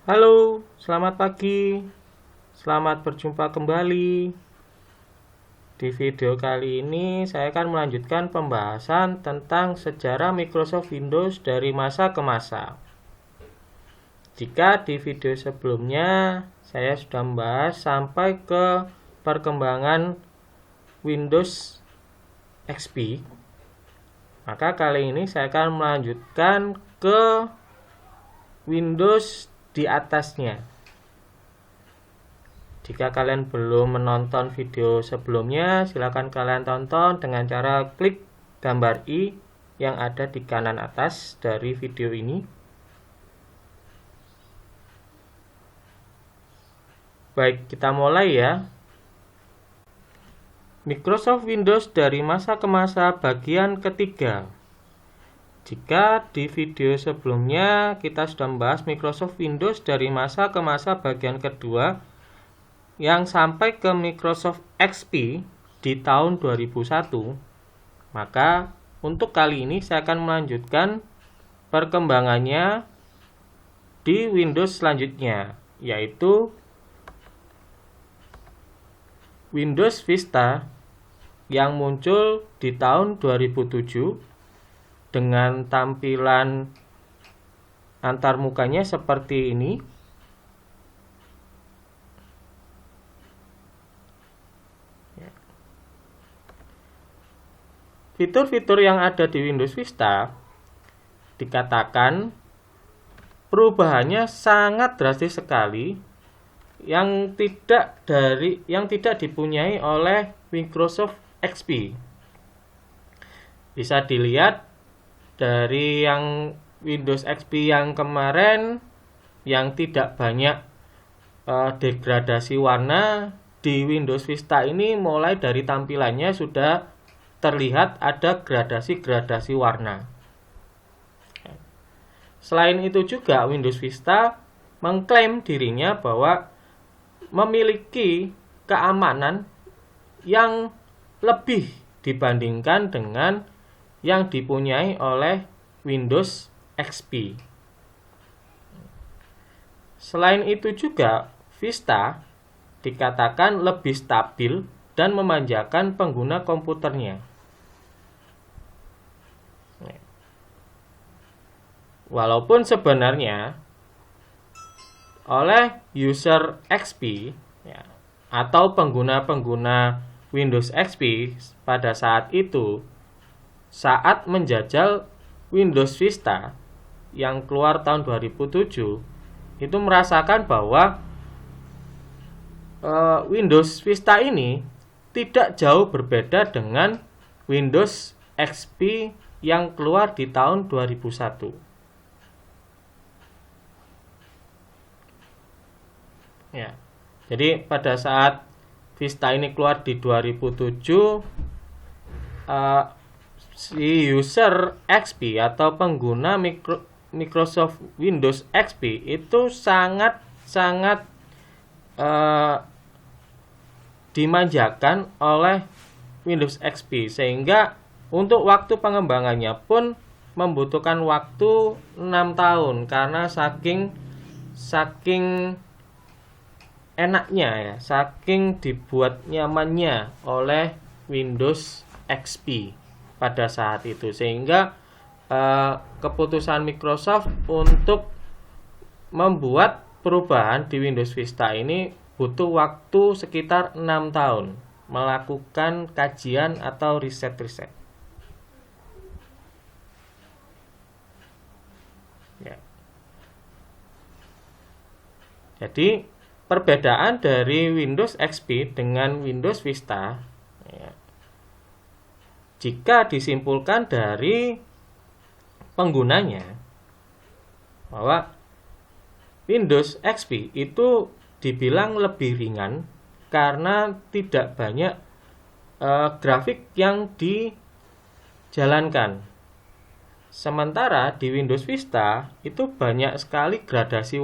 Halo, selamat pagi. Selamat berjumpa kembali. Di video kali ini saya akan melanjutkan pembahasan tentang sejarah Microsoft Windows dari masa ke masa. Jika di video sebelumnya saya sudah membahas sampai ke perkembangan Windows XP, maka kali ini saya akan melanjutkan ke Windows di atasnya. Jika kalian belum menonton video sebelumnya, silakan kalian tonton dengan cara klik gambar i yang ada di kanan atas dari video ini. Baik, kita mulai ya. Microsoft Windows dari masa ke masa bagian ketiga. Jika di video sebelumnya kita sudah membahas Microsoft Windows dari masa ke masa bagian kedua, yang sampai ke Microsoft XP di tahun 2001, maka untuk kali ini saya akan melanjutkan perkembangannya di Windows selanjutnya, yaitu Windows Vista yang muncul di tahun 2007 dengan tampilan antarmukanya seperti ini. Fitur-fitur yang ada di Windows Vista dikatakan perubahannya sangat drastis sekali yang tidak dipunyai oleh Microsoft XP. Bisa dilihat dari yang Windows XP yang kemarin yang tidak banyak degradasi warna, di Windows Vista ini mulai dari tampilannya sudah terlihat ada gradasi-gradasi warna. Selain itu juga Windows Vista mengklaim dirinya bahwa memiliki keamanan yang lebih dibandingkan dengan yang dipunyai oleh Windows XP. Selain itu juga Vista dikatakan lebih stabil dan memanjakan pengguna komputernya. Walaupun sebenarnya oleh user XP atau pengguna-pengguna Windows XP pada saat itu, saat menjajal Windows Vista yang keluar tahun 2007, itu merasakan bahwa Windows Vista ini tidak jauh berbeda dengan Windows XP yang keluar di tahun 2001. Ya. Jadi pada saat Vista ini keluar di 2007, si user XP atau pengguna Microsoft Windows XP itu sangat dimanjakan oleh Windows XP, sehingga untuk waktu pengembangannya pun membutuhkan waktu 6 tahun karena saking enaknya ya, saking dibuat nyamannya oleh Windows XP pada saat itu, sehingga keputusan Microsoft untuk membuat perubahan di Windows Vista ini butuh waktu sekitar 6 tahun melakukan kajian atau riset. Ya. Jadi perbedaan dari Windows XP dengan Windows Vista, ya, jika disimpulkan dari penggunanya, bahwa Windows XP itu dibilang lebih ringan karena tidak banyak grafik yang dijalankan. Sementara di Windows Vista itu banyak sekali gradasi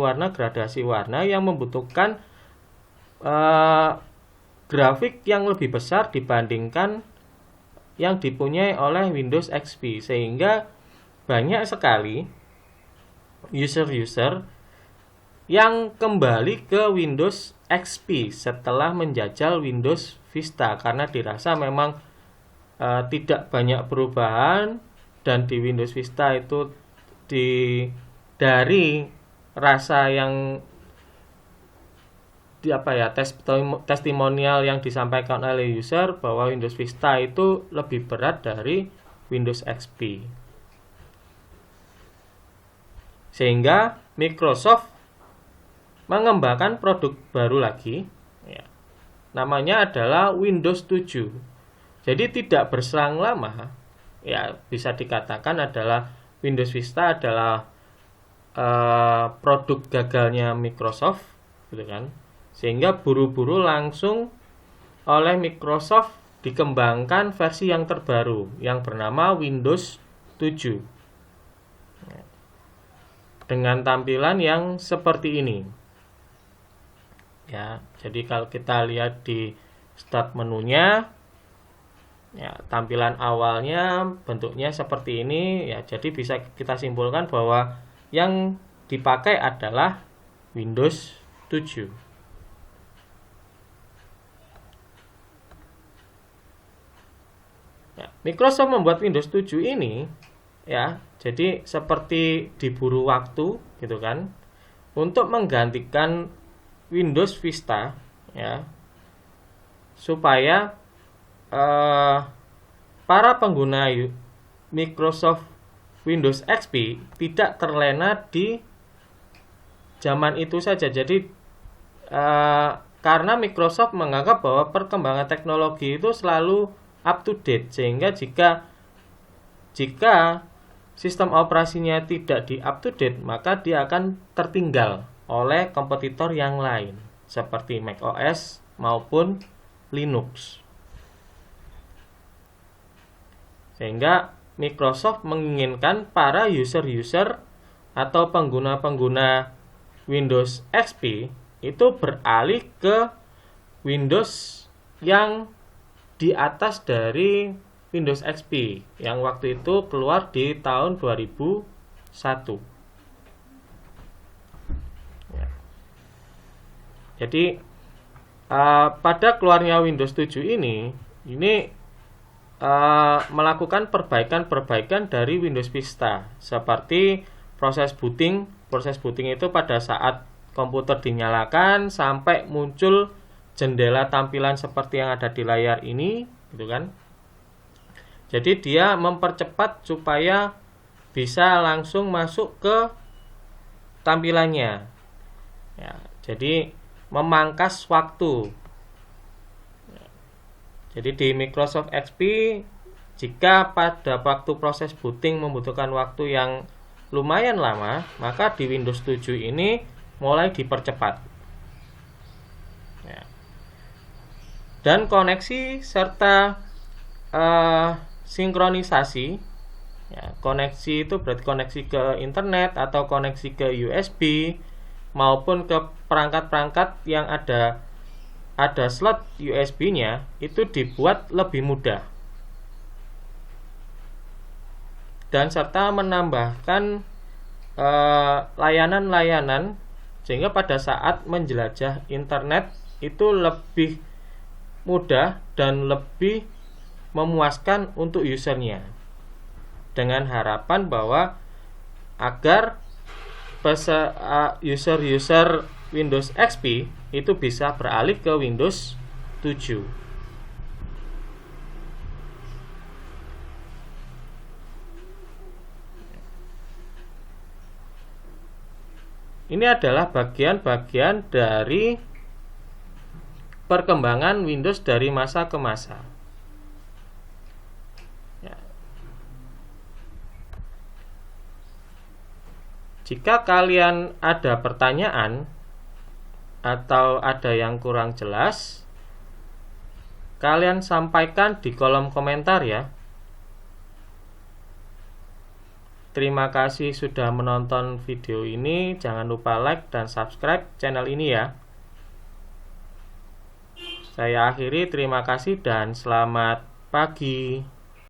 warna yang membutuhkan grafik yang lebih besar dibandingkan yang dipunyai oleh Windows XP, sehingga banyak sekali user-user yang kembali ke Windows XP setelah menjajal Windows Vista karena dirasa memang tidak banyak perubahan, dan di Windows Vista itu dari rasa yang testimonial yang disampaikan oleh user bahwa Windows Vista itu lebih berat dari Windows XP. Sehingga Microsoft mengembangkan produk baru lagi, ya, namanya adalah Windows 7. Jadi tidak berselang lama, ya bisa dikatakan adalah Windows Vista adalah produk gagalnya Microsoft, gitu kan? Sehingga buru-buru langsung oleh Microsoft dikembangkan versi yang terbaru yang bernama Windows 7 dengan tampilan yang seperti ini. Ya, jadi kalau kita lihat di start menunya, ya, tampilan awalnya bentuknya seperti ini, ya. Jadi bisa kita simpulkan bahwa yang dipakai adalah Windows 7. Ya, Microsoft membuat Windows 7 ini, ya, jadi seperti diburu waktu, gitu kan, untuk menggantikan Windows Vista, ya, supaya para pengguna Microsoft Windows XP tidak terlena di zaman itu saja. Jadi karena Microsoft menganggap bahwa perkembangan teknologi itu selalu up to date, sehingga jika sistem operasinya tidak di up to date, maka dia akan tertinggal oleh kompetitor yang lain seperti macOS maupun Linux. Sehingga Microsoft menginginkan para user-user atau pengguna-pengguna Windows XP itu beralih ke Windows yang di atas dari Windows XP yang waktu itu keluar di tahun 2001. Ya. Jadi pada keluarnya Windows 7 ini melakukan perbaikan-perbaikan dari Windows Vista, seperti proses booting. Proses booting itu pada saat komputer dinyalakan sampai muncul jendela tampilan seperti yang ada di layar ini, gitu kan. Jadi dia mempercepat supaya bisa langsung masuk ke tampilannya. Ya, jadi memangkas waktu. Jadi di Microsoft XP, jika pada waktu proses booting membutuhkan waktu yang lumayan lama, maka di Windows 7 ini mulai dipercepat. Ya. Dan koneksi serta sinkronisasi, ya, koneksi itu berarti koneksi ke internet atau koneksi ke USB maupun ke perangkat-perangkat yang ada slot USB-nya itu dibuat lebih mudah, dan serta menambahkan layanan-layanan sehingga pada saat menjelajah internet itu lebih mudah dan lebih memuaskan untuk usernya, dengan harapan bahwa agar user-user Windows XP itu bisa beralih ke Windows 7. Ini adalah bagian-bagian dari perkembangan Windows dari masa ke masa. Ya. Jika kalian ada pertanyaan atau ada yang kurang jelas, kalian sampaikan di kolom komentar ya. Terima kasih sudah menonton video ini. Jangan lupa like dan subscribe channel ini ya. Saya akhiri, terima kasih dan selamat pagi.